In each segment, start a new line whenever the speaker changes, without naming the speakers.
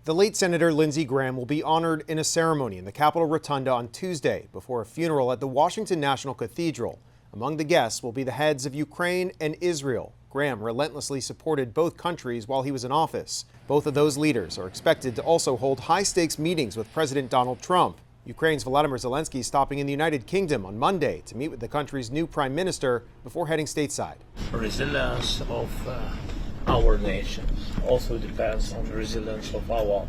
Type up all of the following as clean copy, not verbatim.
The late Senator Lindsey Graham will be honored in a ceremony in the Capitol Rotunda on Tuesday before a funeral at the Washington National Cathedral. Among the guests will be the heads of Ukraine and Israel. Graham relentlessly supported both countries while he was in office. Both of those leaders are expected to also hold high-stakes meetings with President Donald Trump. Ukraine's Volodymyr Zelenskyy stopping in the United Kingdom on Monday to meet with the country's new prime minister before heading stateside.
Resilience of our nation also depends on the resilience of our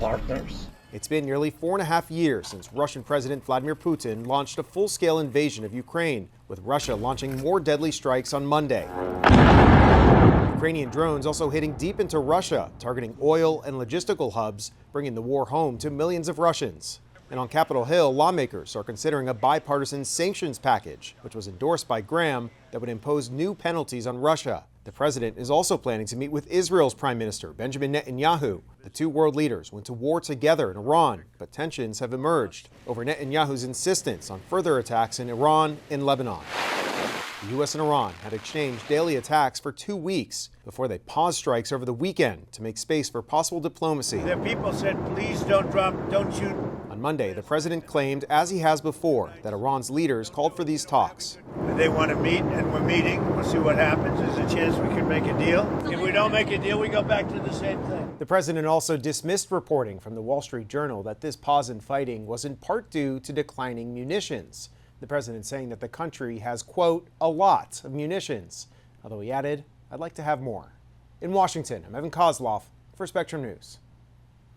partners.
It's been nearly 4.5 years since Russian President Vladimir Putin launched a full-scale invasion of Ukraine, with Russia launching more deadly strikes on Monday. Ukrainian drones also hitting deep into Russia, targeting oil and logistical hubs, bringing the war home to millions of Russians. And on Capitol Hill, lawmakers are considering a bipartisan sanctions package, which was endorsed by Graham, that would impose new penalties on Russia. The president is also planning to meet with Israel's Prime Minister, Benjamin Netanyahu. The two world leaders went to war together in Iran, but tensions have emerged over Netanyahu's insistence on further attacks in Iran and Lebanon. The U.S. and Iran had exchanged daily attacks for 2 weeks before they paused strikes over the weekend to make space for possible diplomacy.
The people said, please don't shoot.
On Monday, the president claimed, as he has before, that Iran's leaders called for these talks.
They want to meet, and we're meeting. We'll see what happens. There's a chance we can make a deal. If we don't make a deal, we go back to the same thing.
The president also dismissed reporting from the Wall Street Journal that this pause in fighting was in part due to declining munitions. The president saying that the country has, quote, a lot of munitions, although he added, I'd like to have more. In Washington, I'm Evan Koslof for Spectrum News.